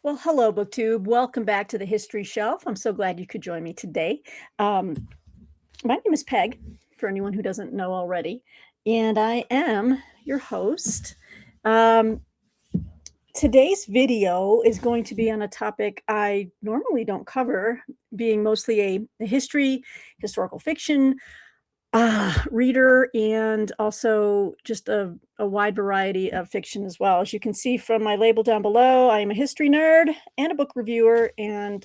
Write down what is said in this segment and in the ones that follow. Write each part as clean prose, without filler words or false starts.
Well, hello, BookTube. Welcome back to the History Shelf. I'm so glad you could join me today. My name is Peg, for anyone who doesn't know already, and I am your host. Um, Today's video is going to be on a topic I normally don't cover, being mostly a history, historical fiction reader, and also just a wide variety of fiction as well. As you can see from my label down below, I am a history nerd and a book reviewer, and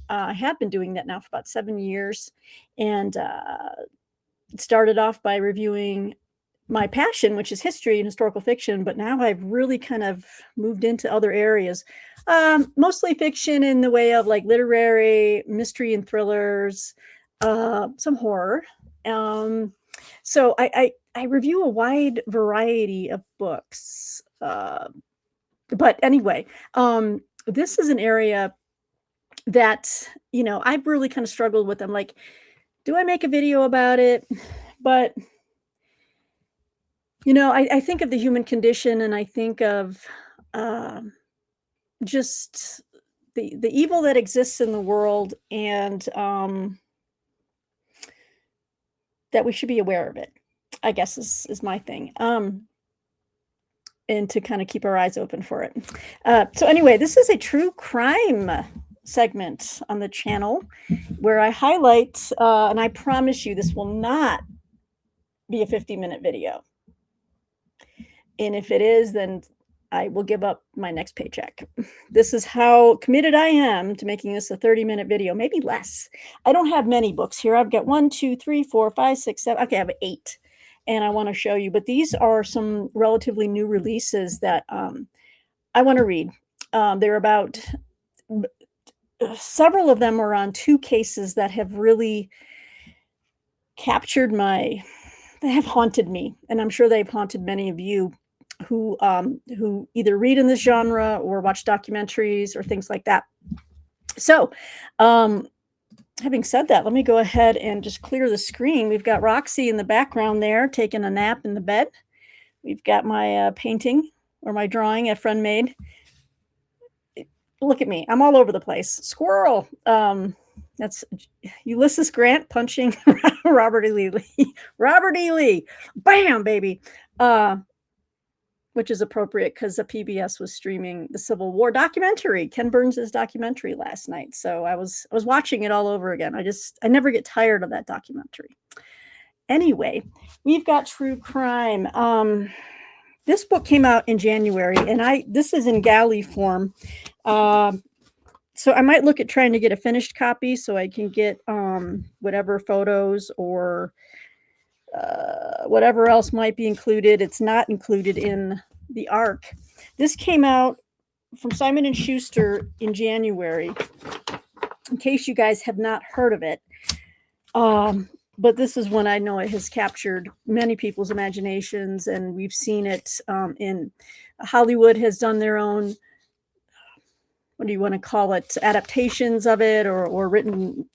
I have been doing that now for about 7 years. And it started off by reviewing my passion, which is history and historical fiction, but now I've really kind of moved into other areas, mostly fiction in the way of like literary, mystery and thrillers, some horror. So I review a wide variety of books. But anyway, this is an area that, I've really kind of struggled with. I'm like, do I make a video about it? But I think of the human condition, and I think of just the evil that exists in the world, and that we should be aware of it, I guess is my thing. And to kind of keep our eyes open for it. So anyway, this is a true crime segment on the channel where I highlight, and I promise you this will not be a 50-minute video. And if it is, then I will give up my next paycheck. This is how committed I am to making this a 30-minute video, maybe less. I don't have many books here. I've got 1, 2, 3, 4, 5, 6, 7. Okay, I have 8. And I want to show you. But these are some relatively new releases that I want to read. They're about, several of them are on 2 cases that have really captured they have haunted me. And I'm sure they've haunted many of you who either read in this genre or watch documentaries or things like that. So, having said that, let me go ahead and just clear the screen. We've got Roxy in the background there, taking a nap in the bed. We've got my painting or my drawing a friend made. Look at me. I'm all over the place. Squirrel. That's Ulysses Grant punching Robert E. Lee. Robert E. Lee. Bam, baby. Which is appropriate because the PBS was streaming the Civil War documentary, Ken Burns' documentary last night. So I was watching it all over again. I never get tired of that documentary. Anyway, we've got true crime. This book came out in January, and this is in galley form. So I might look at trying to get a finished copy so I can get whatever photos or whatever else might be included. It's not included in the ARC. This came out from Simon & Schuster in January, in case you guys have not heard of it. But this is one I know it has captured many people's imaginations, and we've seen it in Hollywood has done their own, what do you want to call it, adaptations of it, or written,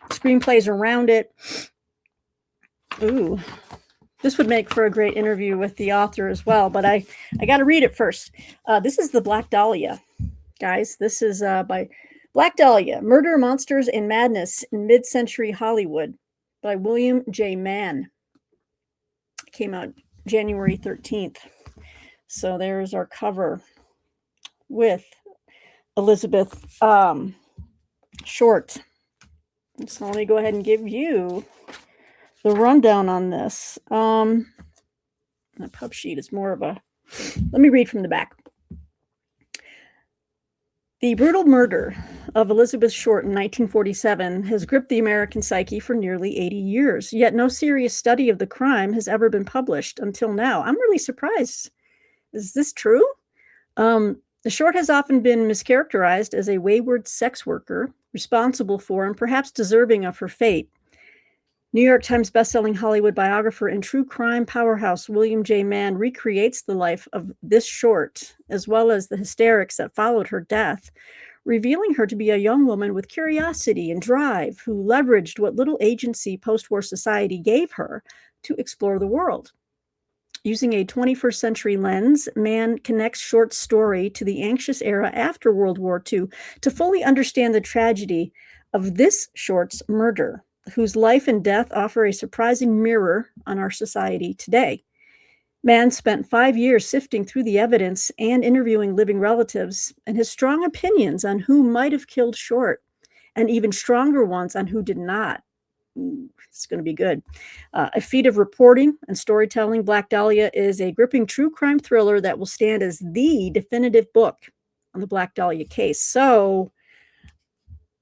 screenplays around it. Ooh, this would make for a great interview with the author as well, but I got to read it first. This is the Black Dahlia, guys. This is by Black Dahlia, Murder, Monsters, and Madness in Mid-Century Hollywood by William J. Mann. It came out January 13th. So there's our cover with Elizabeth Short. So let me go ahead and give you the rundown on this. The pub sheet is more of a, let me read from the back. The brutal murder of Elizabeth Short in 1947 has gripped the American psyche for nearly 80 years, yet no serious study of the crime has ever been published until now. I'm really surprised. Is this true? The Short has often been mischaracterized as a wayward sex worker, responsible for and perhaps deserving of her fate. New York Times bestselling Hollywood biographer and true crime powerhouse William J. Mann recreates the life of this Short, as well as the hysterics that followed her death, revealing her to be a young woman with curiosity and drive who leveraged what little agency post-war society gave her to explore the world. Using a 21st century lens, Mann connects short story to the anxious era after World War II to fully understand the tragedy of this short's murder, whose life and death offer a surprising mirror on our society today. Mann spent 5 years sifting through the evidence and interviewing living relatives, and his strong opinions on who might have killed Short, and even stronger ones on who did not. Ooh, it's going to be good. A feat of reporting and storytelling, Black Dahlia is a gripping true crime thriller that will stand as the definitive book on the Black Dahlia case. So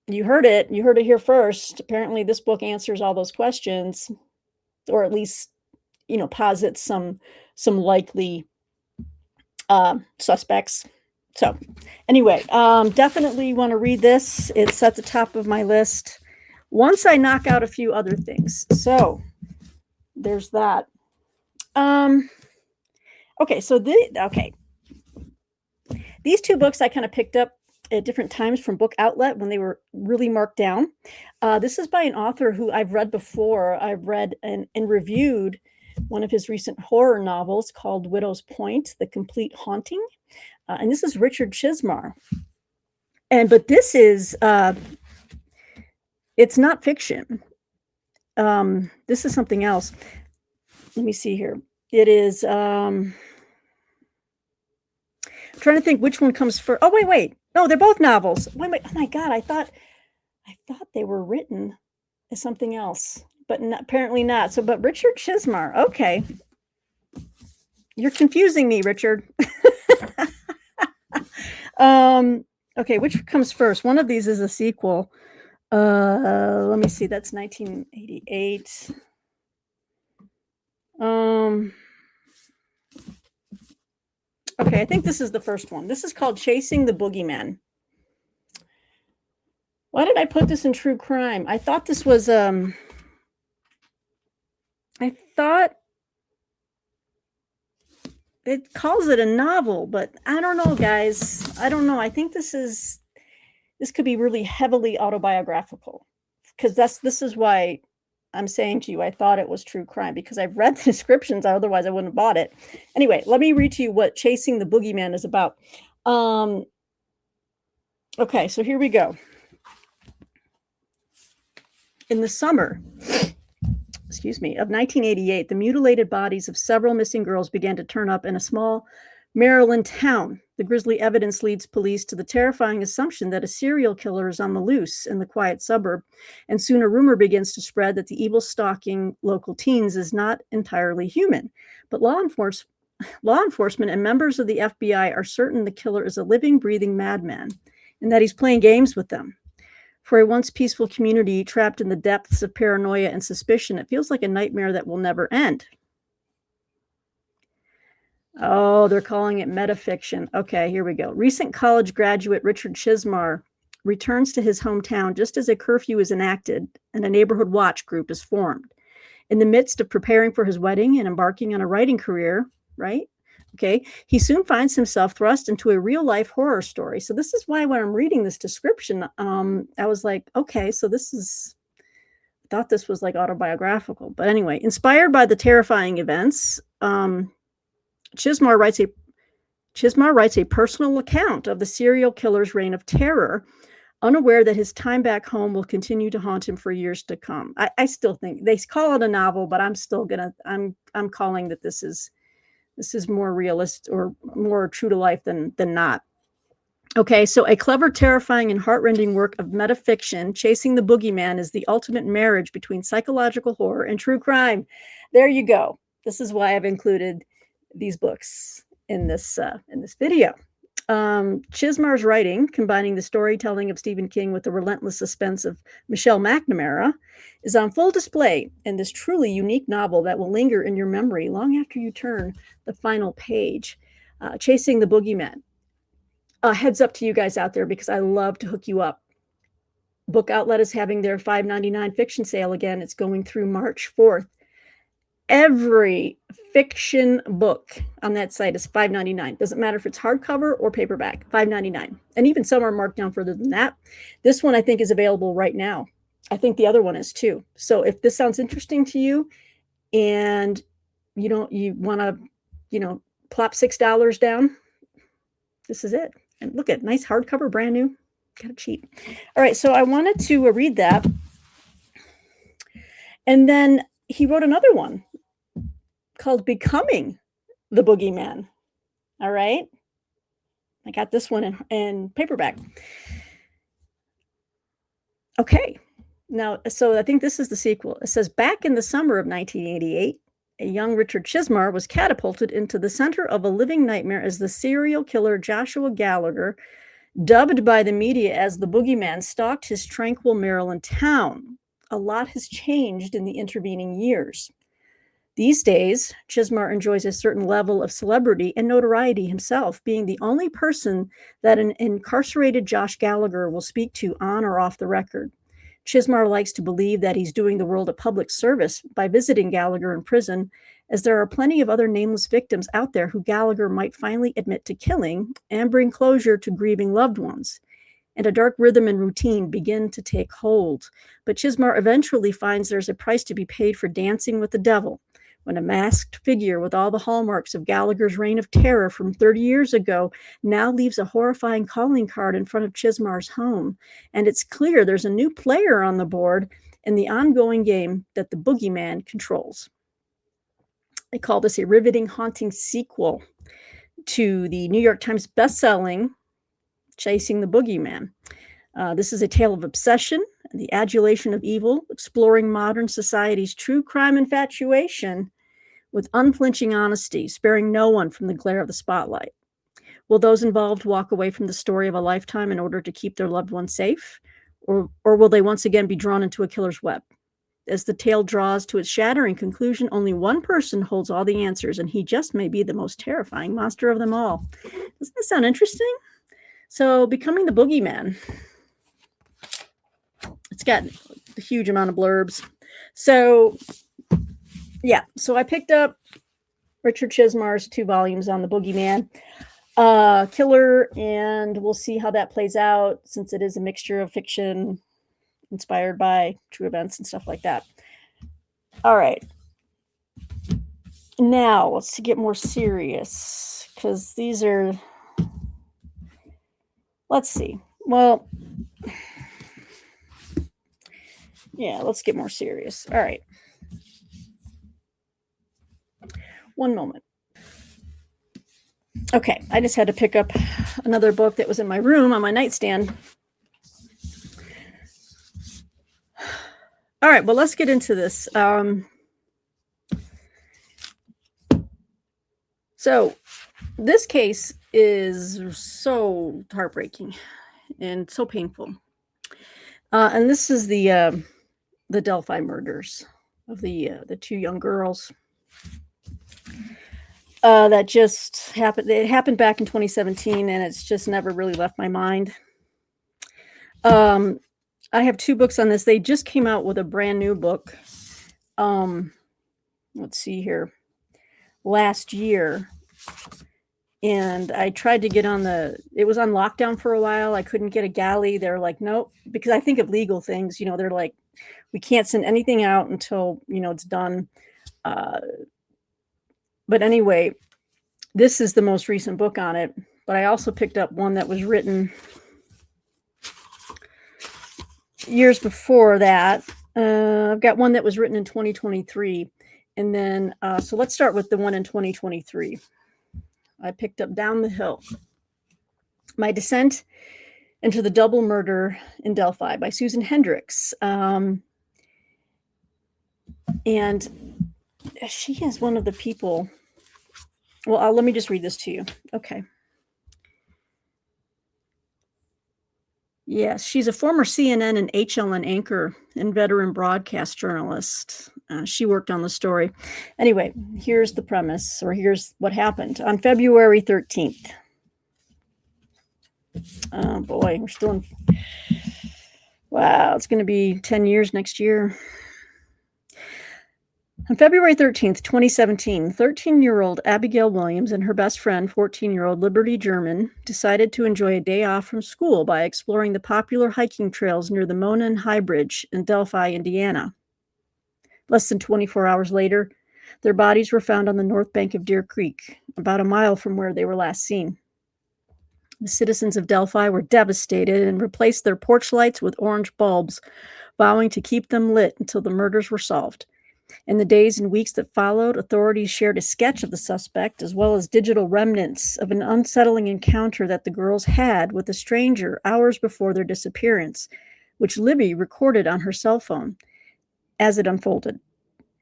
you heard it here first. Apparently this book answers all those questions, or at least, posits some likely suspects. So anyway, definitely want to read this. It's at the top of my list once I knock out a few other things. So there's that. Okay, so these two books I kind of picked up at different times from Book Outlet when they were really marked down. This is by an author who I've read before. I've read and reviewed one of his recent horror novels called Widow's Point, The Complete Haunting. And this is Richard Chizmar. But this is, it's not fiction. This is something else. Let me see here. It is, I'm trying to think which one comes first. Oh, wait. No, they're both novels. Wait. Oh my God. I thought they were written as something else, but apparently not. So, but Richard Chizmar. Okay. You're confusing me, Richard. Okay, which comes first? One of these is a sequel. Let me see. That's 1988. Okay, I think this is the first one. This is called Chasing the Boogeyman. Why did I put this in true crime? I thought this was I thought it calls it a novel, but I don't know, guys. I don't know. I think this could be really heavily autobiographical, because this is why I'm saying to you, I thought it was true crime, because I've read the descriptions. Otherwise I wouldn't have bought it. Anyway, let me read to you what Chasing the Boogeyman is about. Okay, so here we go. In the summer, of 1988, the mutilated bodies of several missing girls began to turn up in a small Maryland town. The grisly evidence leads police to the terrifying assumption that a serial killer is on the loose in the quiet suburb, and soon a rumor begins to spread that the evil stalking local teens is not entirely human. But law enforcement and members of the FBI are certain the killer is a living, breathing madman, and that he's playing games with them. For a once peaceful community trapped in the depths of paranoia and suspicion, it feels like a nightmare that will never end. Oh, they're calling it metafiction. Okay, here we go. Recent college graduate Richard Chizmar returns to his hometown just as a curfew is enacted and a neighborhood watch group is formed. In the midst of preparing for his wedding and embarking on a writing career, right? Okay, he soon finds himself thrust into a real-life horror story. So this is why when I'm reading this description, I was like, okay, so I thought this was like autobiographical. But anyway, inspired by the terrifying events, Chizmar writes a personal account of the serial killer's reign of terror, unaware that his time back home will continue to haunt him for years to come. I still think they call it a novel, but I'm calling that this is more realistic or more true to life than not. Okay, so a clever, terrifying, and heartrending work of metafiction, Chasing the Boogeyman is the ultimate marriage between psychological horror and true crime. There you go. This is why I've included these books in this video. Chizmar's writing, combining the storytelling of Stephen King with the relentless suspense of Michelle McNamara, is on full display in this truly unique novel that will linger in your memory long after you turn the final page. Chasing the Boogeyman. Heads up to you guys out there, because I love to hook you up. Book Outlet is having their $5.99 fiction sale again. It's going through March 4th. Every fiction book on that site is $5.99. Doesn't matter if it's hardcover or paperback, $5.99. And even some are marked down further than that. This one I think is available right now. I think the other one is too. So if this sounds interesting to you and you want to plop $6 down. This is it. And look at nice hardcover, brand new. Got it cheap. All right, so I wanted to read that. And then he wrote another one called Becoming the Boogeyman. All right. I got this one in paperback. Okay. Now, so I think this is the sequel. It says, back in the summer of 1988, a young Richard Chizmar was catapulted into the center of a living nightmare as the serial killer Joshua Gallagher, dubbed by the media as the Boogeyman, stalked his tranquil Maryland town. A lot has changed in the intervening years. These days, Chizmar enjoys a certain level of celebrity and notoriety himself, being the only person that an incarcerated Josh Gallagher will speak to on or off the record. Chizmar likes to believe that he's doing the world a public service by visiting Gallagher in prison, as there are plenty of other nameless victims out there who Gallagher might finally admit to killing and bring closure to grieving loved ones. And a dark rhythm and routine begin to take hold. But Chizmar eventually finds there's a price to be paid for dancing with the devil, when a masked figure with all the hallmarks of Gallagher's reign of terror from 30 years ago now leaves a horrifying calling card in front of Chizmar's home. And it's clear there's a new player on the board in the ongoing game that the Boogeyman controls. They call this a riveting, haunting sequel to the New York Times bestselling Chasing the Boogeyman. This is a tale of obsession and the adulation of evil, exploring modern society's true crime infatuation with unflinching honesty, sparing no one from the glare of the spotlight. Will those involved walk away from the story of a lifetime in order to keep their loved ones safe? Or will they once again be drawn into a killer's web? As the tale draws to its shattering conclusion, only one person holds all the answers, and he just may be the most terrifying monster of them all. Doesn't that sound interesting? So, Becoming the Boogeyman. It's got a huge amount of blurbs. So, yeah. So I picked up Richard Chizmar's 2 volumes on the Boogeyman killer, and we'll see how that plays out, since it is a mixture of fiction inspired by true events and stuff like that. All right. Now, let's get more serious, because these are... Let's see. Well... Yeah, let's get more serious. All right. One moment. Okay, I just had to pick up another book that was in my room on my nightstand. All right, well, let's get into this. So this case is so heartbreaking and so painful. And this is the Delphi murders of the 2 young girls that just happened. It happened back in 2017, and it's just never really left my mind. I have 2 books on this. They just came out with a brand new book. Let's see here. Last year. And I tried to get on it was on lockdown for a while. I couldn't get a galley. They're like, nope, because I think of legal things, they're like, we can't send anything out until, it's done. But anyway, this is the most recent book on it. But I also picked up one that was written years before that. I've got one that was written in 2023. And then, so let's start with the one in 2023. I picked up Down the Hill, My Descent into the Double Murder in Delphi by Susan Hendricks. And she is one of the people. Well, let me just read this to you. Okay. Yes, she's a former CNN and HLN anchor and veteran broadcast journalist. She worked on the story. Anyway, here's the premise, or here's what happened. On February 13th. Oh, boy, we're still in... Wow, it's going to be 10 years next year. On February 13th, 2017, 13-year-old Abigail Williams and her best friend, 14-year-old Liberty German, decided to enjoy a day off from school by exploring the popular hiking trails near the Monon High Bridge in Delphi, Indiana. Less than 24 hours later, Their bodies were found on the north bank of Deer Creek, about a mile from where they were last seen. The citizens of Delphi were devastated and replaced their porch lights with orange bulbs, vowing to keep them lit until the murders were solved. In the days and weeks that followed, authorities shared a sketch of the suspect, as well as digital remnants of an unsettling encounter that the girls had with a stranger hours before their disappearance, which Libby recorded on her cell phone as it unfolded.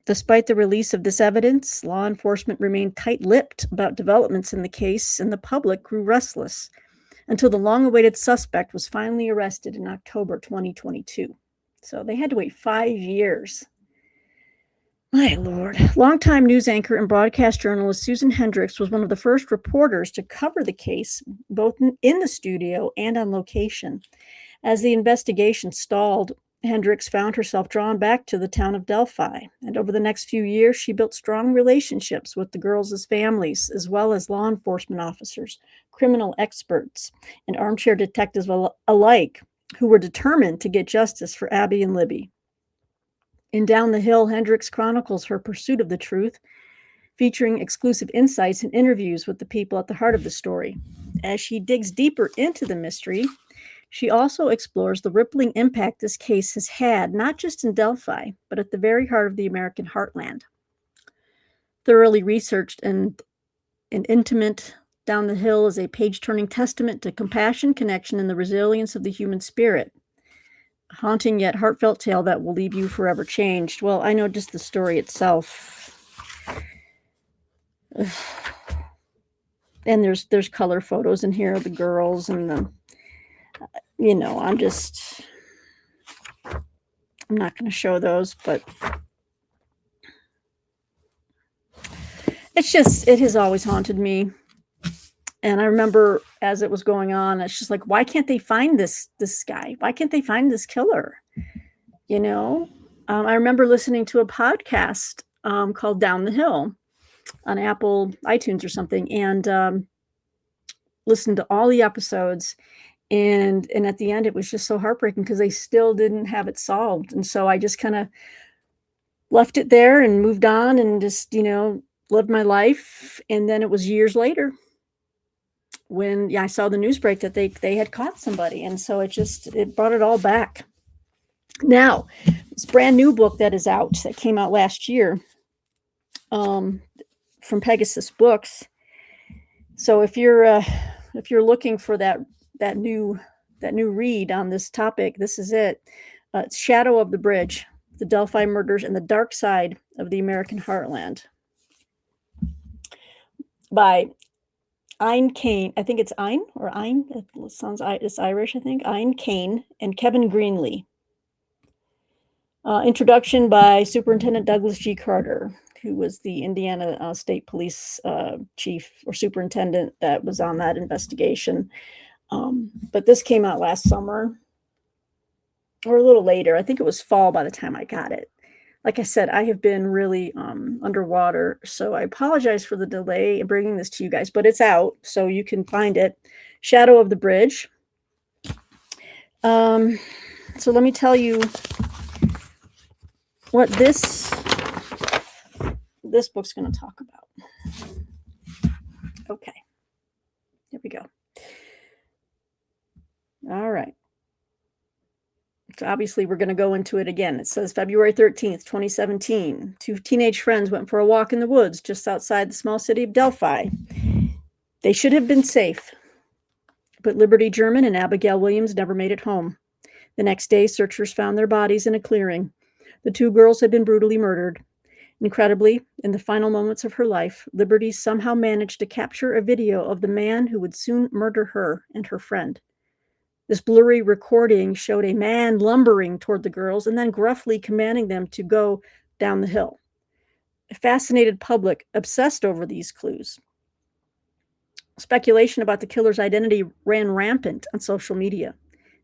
Despite the release of this evidence, law enforcement remained tight-lipped about developments in the case, and the public grew restless until the long-awaited suspect was finally arrested in October 2022. So they had to wait 5 years. My Lord. Longtime news anchor and broadcast journalist Susan Hendricks was one of the first reporters to cover the case, both in the studio and on location. As the investigation stalled, Hendricks found herself drawn back to the town of Delphi, and over the next few years, she built strong relationships with the girls' families, as well as law enforcement officers, criminal experts, and armchair detectives alike, who were determined to get justice for Abby and Libby. In Down the Hill, Hendricks chronicles her pursuit of the truth, featuring exclusive insights and interviews with the people at the heart of the story. As she digs deeper into the mystery, she also explores the rippling impact this case has had, not just in Delphi, but at the very heart of the American heartland. Thoroughly researched and intimate, Down the Hill is a page-turning testament to compassion, connection, and the resilience of the human spirit. A haunting yet heartfelt tale that will leave you forever changed. Well, I know just the story itself. And there's color photos in here of the girls and the, I'm not going to show those, but it has always haunted me. And I remember as it was going on, it's just like, why can't they find this guy? Why can't they find this killer? I remember listening to a podcast called Down the Hill on Apple iTunes or something, and listened to all the episodes. And at the end, it was just so heartbreaking because they still didn't have it solved. And so I just kind of left it there and moved on and just, lived my life. And then it was years later when I saw the news break that they had caught somebody. And so it brought it all back. Now, this brand new book that is out, that came out last year, from Pegasus Books. So if you're looking for that new read on this topic, this is it. It's Shadow of the Bridge: The Delphi Murders and the Dark Side of the American Heartland, by Ian Kane. I think it's Ian or Ian. It sounds, it's Irish, I think. Ian Kane and Kevin Greenlee. Introduction by Superintendent Douglas G. Carter, who was the Indiana State Police chief or superintendent that was on that investigation. But this came out last summer or a little later. I think it was fall by the time I got it. Like I said, I have been really underwater, so I apologize for the delay in bringing this to you guys, but it's out, so you can find it. Shadow of the Bridge. So let me tell you what this book's going to talk about. Okay, here we go. All right. So obviously we're going to go into it again. It says February 13th, 2017. 2 teenage friends went for a walk in the woods just outside the small city of Delphi. They should have been safe, but Liberty German and Abigail Williams never made it home. The next day, searchers found their bodies in a clearing. The 2 girls had been brutally murdered. Incredibly, in the final moments of her life, Liberty somehow managed to capture a video of the man who would soon murder her and her friend. This blurry recording showed a man lumbering toward the girls and then gruffly commanding them to go down the hill. A fascinated public obsessed over these clues. Speculation about the killer's identity ran rampant on social media.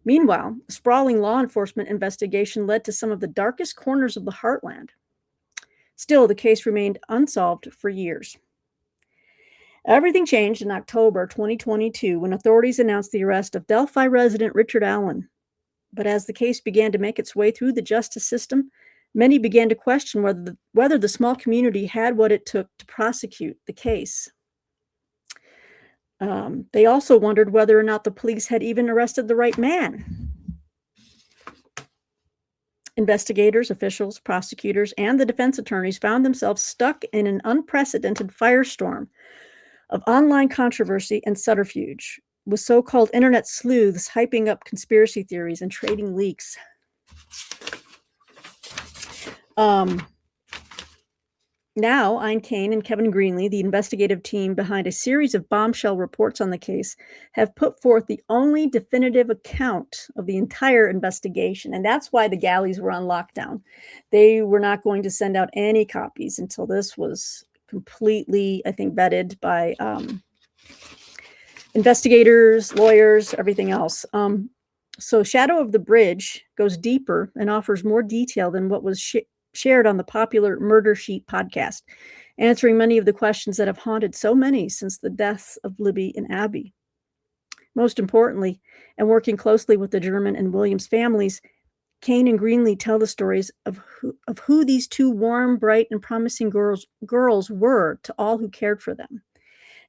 Meanwhile, a sprawling law enforcement investigation led to some of the darkest corners of the heartland. Still, the case remained unsolved for years. Everything changed in October 2022 when authorities announced the arrest of Delphi resident Richard Allen. But as the case began to make its way through the justice system, Many began to question whether the small community had what it took to prosecute the case. They also wondered whether or not the police had even arrested the right man. Investigators, officials, prosecutors, and the defense attorneys found themselves stuck in an unprecedented firestorm of online controversy and subterfuge, with so-called internet sleuths hyping up conspiracy theories and trading leaks. Now, Ian Kane and Kevin Greenlee, the investigative team behind a series of bombshell reports on the case, have put forth the only definitive account of the entire investigation. And that's why the galleys were on lockdown. They were not going to send out any copies until this was completely, I think, vetted by investigators, lawyers, everything else. So Shadow of the Bridge goes deeper and offers more detail than what was shared on the popular Murder Sheet podcast, answering many of the questions that have haunted so many since the deaths of Libby and Abby. Most importantly, and working closely with the German and Williams families, Kane and Greenlee tell the stories of who these two warm, bright, and promising girls were to all who cared for them.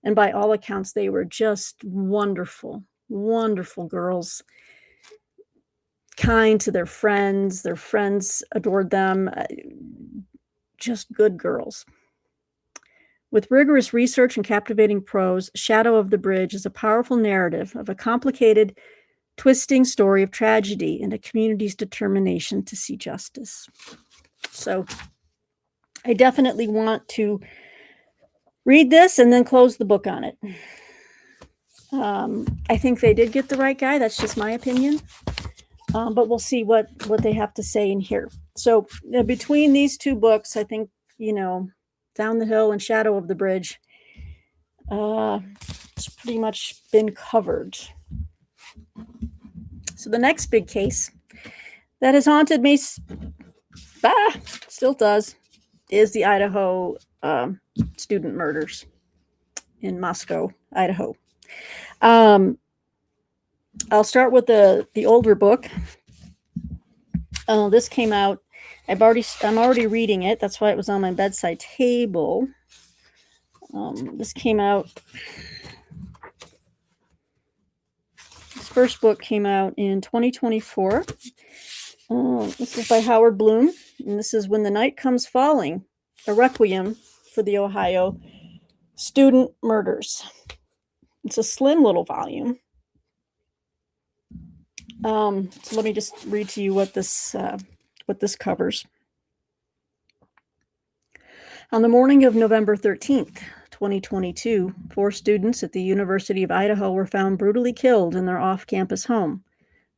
And by all accounts, they were just wonderful, wonderful girls. Kind to their friends adored them, just good girls. With rigorous research and captivating prose, Shadow of the Bridge is a powerful narrative of a complicated, twisting story of tragedy and a community's determination to see justice. So I definitely want to read this and then close the book on it. I think they did get the right guy. That's just my opinion. But we'll see what they have to say in here. So between these two books, I think, Down the Hill and Shadow of the Bridge, it's pretty much been covered. So the next big case that has haunted me, still does, is the Idaho student murders in Moscow, Idaho. I'll start with the older book. This came out. I'm already reading it. That's why it was on my bedside table. This came out. This first book came out in 2024. This is by Howard Bloom, and this is When the Night Comes Falling, a Requiem for the Ohio Student Murders. It's a slim little volume. So let me just read to you what this covers. On the morning of November 13th, 2022, 4 students at the University of Idaho were found brutally killed in their off-campus home.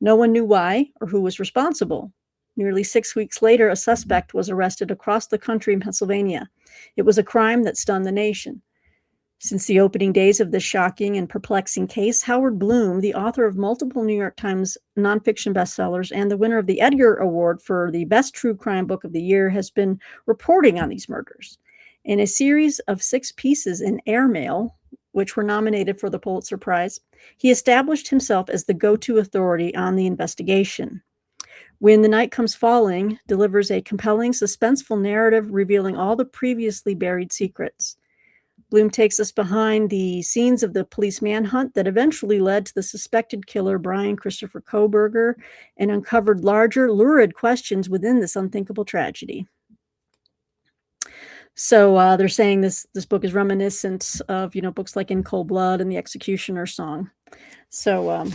No one knew why or who was responsible. Nearly 6 weeks later, a suspect was arrested across the country in Pennsylvania. It was a crime that stunned the nation. Since the opening days of this shocking and perplexing case, Howard Bloom, the author of multiple New York Times nonfiction bestsellers and the winner of the Edgar Award for the Best True Crime Book of the Year, has been reporting on these murders. In a series of 6 pieces in Airmail, which were nominated for the Pulitzer Prize, he established himself as the go-to authority on the investigation. When the Night Comes Falling delivers a compelling, suspenseful narrative revealing all the previously buried secrets. Bloom takes us behind the scenes of the police manhunt that eventually led to the suspected killer, Brian Christopher Kohberger, and uncovered larger, lurid questions within this unthinkable tragedy. So they're saying this book is reminiscent of, books like In Cold Blood and The Executioner Song. So,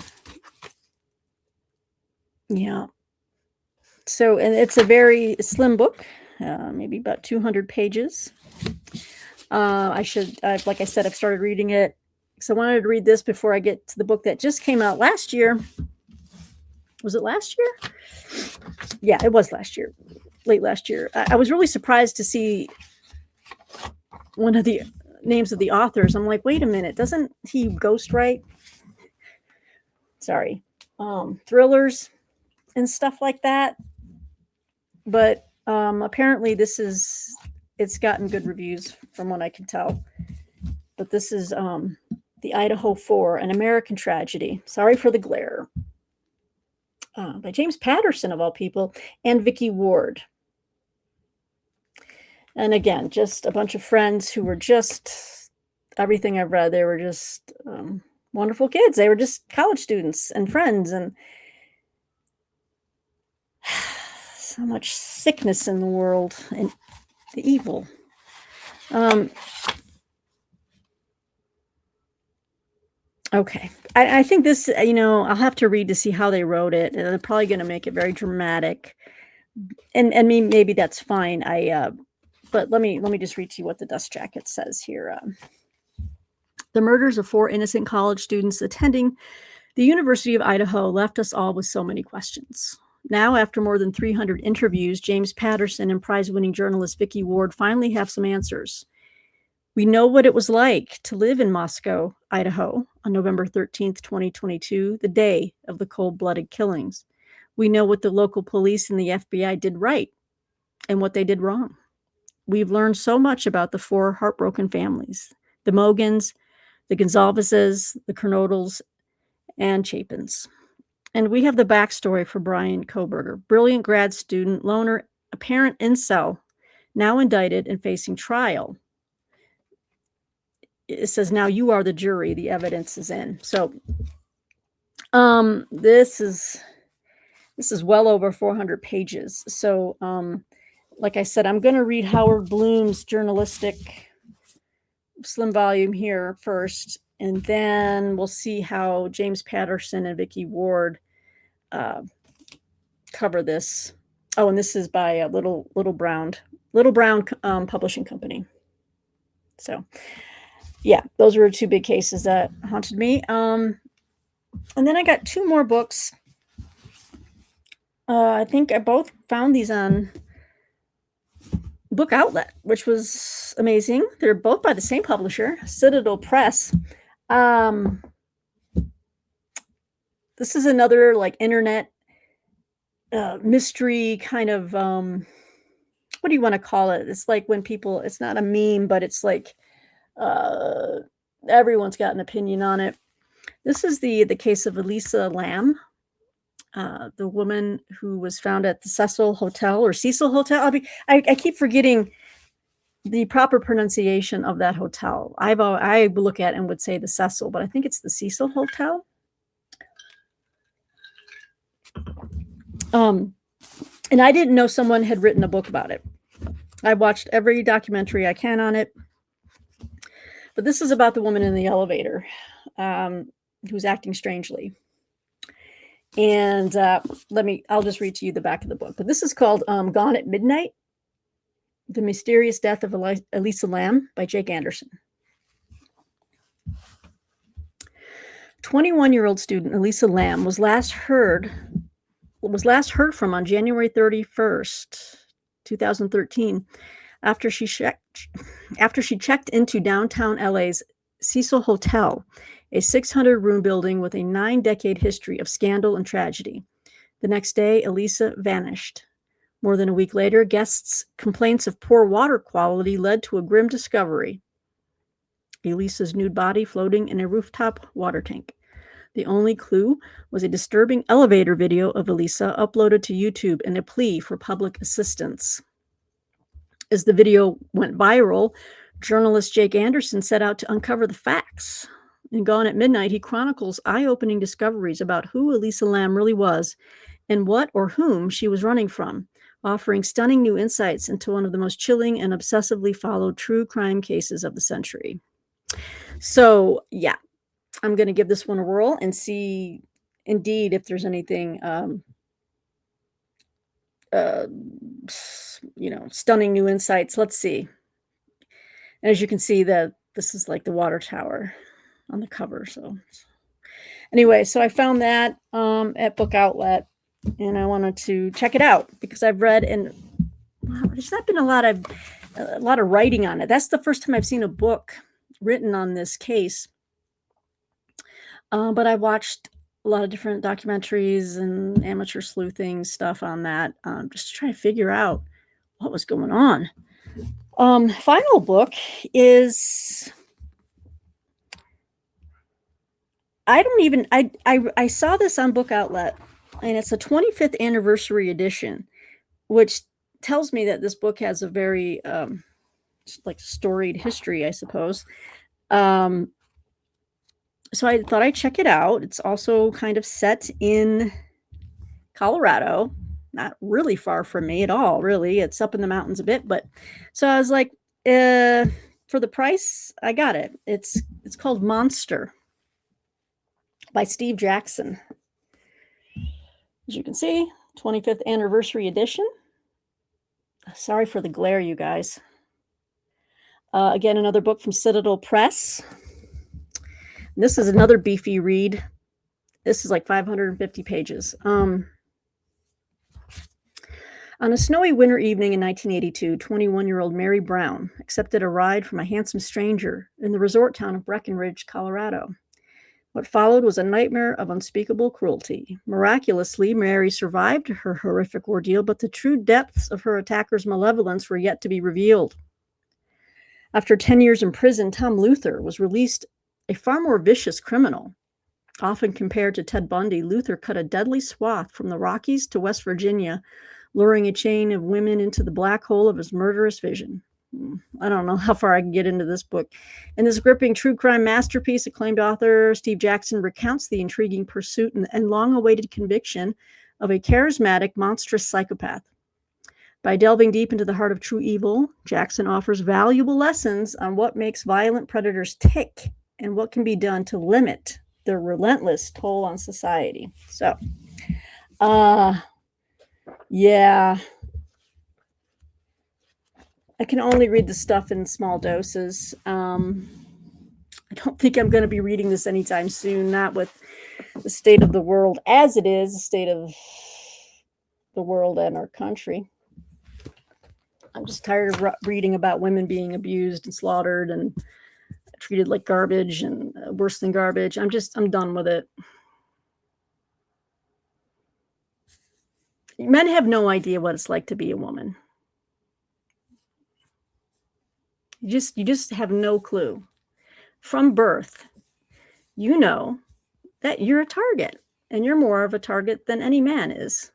yeah. So, and it's a very slim book, maybe about 200 pages. Like I said, I've started reading it because I wanted to read this before I get to the book that just came out last year. Was it last year? Yeah, it was last year, late last year. I was really surprised to see one of the names of the authors. I'm like, wait a minute, doesn't he ghostwrite? Sorry, thrillers and stuff like that. But apparently it's gotten good reviews from what I can tell. But this is the Idaho 4, An American Tragedy. Sorry for the glare. By James Patterson, of all people, and Vicki Ward. And again, just a bunch of friends who were just everything I've read. They were just wonderful kids. They were just college students and friends, and so much sickness in the world and the evil. Okay. I think this, I'll have to read to see how they wrote it, and they're probably going to make it very dramatic. And maybe that's fine. But let me just read to you what the dust jacket says here. The murders of 4 innocent college students attending the University of Idaho left us all with so many questions. Now, after more than 300 interviews, James Patterson and prize-winning journalist Vicki Ward finally have some answers. We know what it was like to live in Moscow, Idaho, on November 13th, 2022, the day of the cold-blooded killings. We know what the local police and the FBI did right and what they did wrong. We've learned so much about the 4 heartbroken families, the Mogans, the Gonzalezes, the Kernodles, and Chapins. And we have the backstory for Brian Kohberger, brilliant grad student, loner, apparent incel, now indicted and facing trial. It says, now you are the jury, the evidence is in. So this is well over 400 pages. So like I said, I'm going to read Howard Bloom's journalistic slim volume here first, and then we'll see how James Patterson and Vicki Ward cover this. Oh, and this is by Little Brown Publishing Company. So yeah, those were 2 big cases that haunted me. And then I got 2 more books. I think I both found these on Book Outlet, which was amazing. They're both by the same publisher, Citadel Press. This is another like internet mystery kind of, what do you want to call it? It's like when people, it's not a meme, but it's like everyone's got an opinion on it. This is the case of Elisa Lam, the woman who was found at the Cecil Hotel or Cecil Hotel. I keep forgetting the proper pronunciation of that hotel. I look at it and would say the Cecil, but I think it's the Cecil Hotel. And I didn't know someone had written a book about it. I watched every documentary I can on it. But this is about the woman in the elevator who's acting strangely. And I'll just read to you the back of the book. But this is called Gone at Midnight, The Mysterious Death of Elisa Lam by Jake Anderson. 21-year-old student Elisa Lam was last heard from on January 31st, 2013, after she checked into downtown LA's Cecil Hotel, a 600-room building with a 9-decade history of scandal and tragedy. The next day, Elisa vanished. More than a week later, guests' complaints of poor water quality led to a grim discovery: Elisa's nude body floating in a rooftop water tank. The only clue was a disturbing elevator video of Elisa uploaded to YouTube and a plea for public assistance. As the video went viral, journalist Jake Anderson set out to uncover the facts. In Gone at Midnight, he chronicles eye-opening discoveries about who Elisa Lam really was and what or whom she was running from, offering stunning new insights into one of the most chilling and obsessively followed true crime cases of the century. So, yeah, I'm going to give this one a whirl and see, indeed, if there's anything, stunning new insights. Let's see. And as you can see, this is like the water tower on the cover. So anyway, so I found that at Book Outlet, and I wanted to check it out because I've read, and there's not been a lot of writing on it. That's the first time I've seen a book written on this case. But I watched a lot of different documentaries and amateur sleuthing stuff on that, just to try to figure out what was going on. Final book is, I saw this on Book Outlet, and it's a 25th anniversary edition, which tells me that this book has a very like storied history, I suppose. So I thought I'd check it out. It's also kind of set in Colorado, not really far from me at all, really. It's up in the mountains a bit, but so I was like, for the price, I got it. It's called Monster by Steve Jackson. As you can see, 25th anniversary edition. Sorry for the glare, you guys. Again, another book from Citadel Press. This is another beefy read. This is like 550 pages. On a snowy winter evening in 1982, 21-year-old Mary Brown accepted a ride from a handsome stranger in the resort town of Breckenridge, Colorado. What followed was a nightmare of unspeakable cruelty. Miraculously, Mary survived her horrific ordeal, but the true depths of her attacker's malevolence were yet to be revealed. After 10 years in prison, Tom Luther was released, a far more vicious criminal. Often compared to Ted Bundy, Luther cut a deadly swath from the Rockies to West Virginia, luring a chain of women into the black hole of his murderous vision. I don't know how far I can get into this book. In this gripping true crime masterpiece, acclaimed author Steve Jackson recounts the intriguing pursuit and long-awaited conviction of a charismatic, monstrous psychopath. By delving deep into the heart of true evil, Jackson offers valuable lessons on what makes violent predators tick and what can be done to limit their relentless toll on society. So, yeah. I can only read the stuff in small doses. I don't think I'm going to be reading this anytime soon, not with the state of the world as it is, the state of the world and our country. I'm just tired of reading about women being abused and slaughtered and treated like garbage and worse than garbage. I'm done with it. Men have no idea what it's like to be a woman. You just have no clue. From birth, you know that you're a target, and you're more of a target than any man is.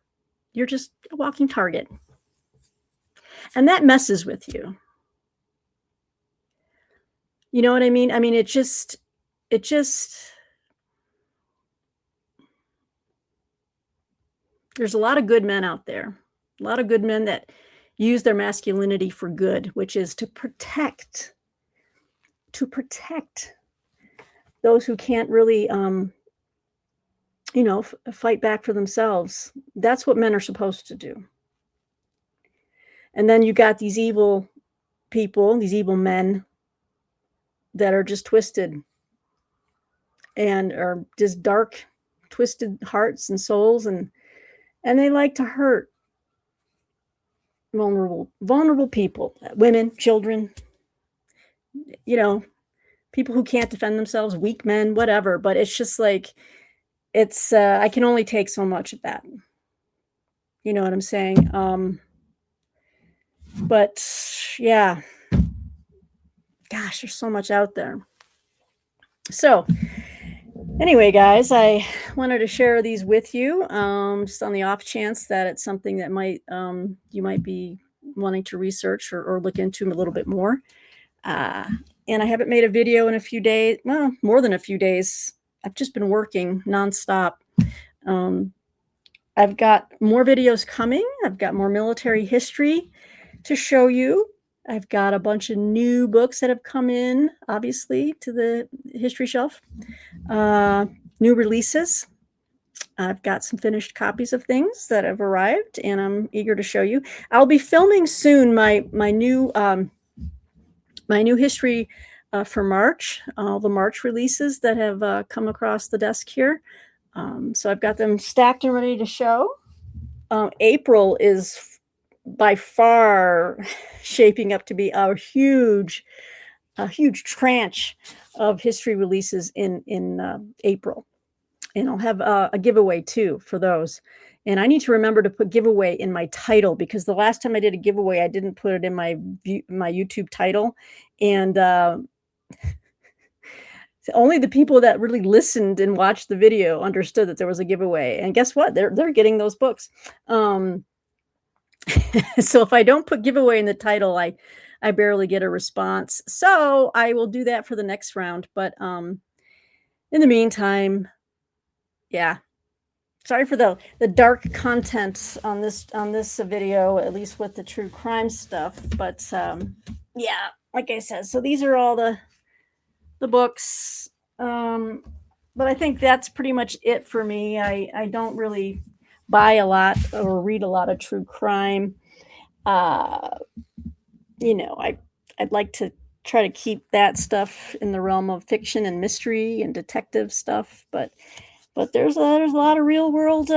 You're just a walking target. And that messes with you. You know what I mean? I mean, it just there's a lot of good men out there. A lot of good men that use their masculinity for good, which is to protect those who can't really, fight back for themselves. That's what men are supposed to do. And then you got these evil people, these evil men that are just twisted and are just dark, twisted hearts and souls, and they like to hurt vulnerable people, women, children, people who can't defend themselves, weak men, whatever. But it's just like, I can only take so much of that. You know what I'm saying? But yeah, gosh, there's so much out there. So anyway, guys, I wanted to share these with you, just on the off chance that it's something that you might be wanting to research or look into a little bit more. And I haven't made a video in a few days, well, more than a few days. I've just been working nonstop. I've got more videos coming. I've got more military history to show you. I've got a bunch of new books that have come in, obviously, to the history shelf. New releases. I've got some finished copies of things that have arrived, and I'm eager to show you. I'll be filming soon my new history for March, all the March releases that have come across the desk here. So I've got them stacked and ready to show. April is by far shaping up to be a huge tranche of history releases in April. And I'll have a giveaway too for those. And I need to remember to put giveaway in my title, because the last time I did a giveaway, I didn't put it in my YouTube title. And only the people that really listened and watched the video understood that there was a giveaway. And guess what? They're getting those books. So if I don't put giveaway in the title, I barely get a response. So I will do that for the next round. But in the meantime, yeah. Sorry for the dark content on this video, at least with the true crime stuff. But yeah, like I said, so these are all the books. But I think that's pretty much it for me. I don't really buy a lot or read a lot of true crime. Uh, I'd like to try to keep that stuff in the realm of fiction and mystery and detective stuff, but there's a lot of real world,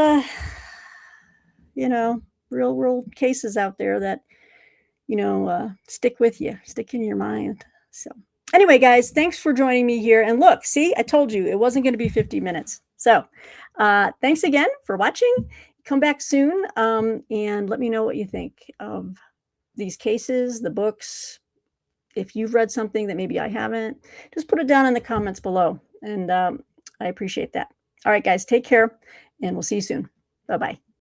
you know, real world cases out there that stick with you, stick in your mind. So anyway, guys, thanks for joining me here. And look, see, I told you it wasn't going to be 50 minutes. So thanks again for watching. Come back soon, and let me know what you think of these cases, the books. If you've read something that maybe I haven't, just put it down in the comments below. And I appreciate that. All right, guys, take care, and we'll see you soon. Bye-bye.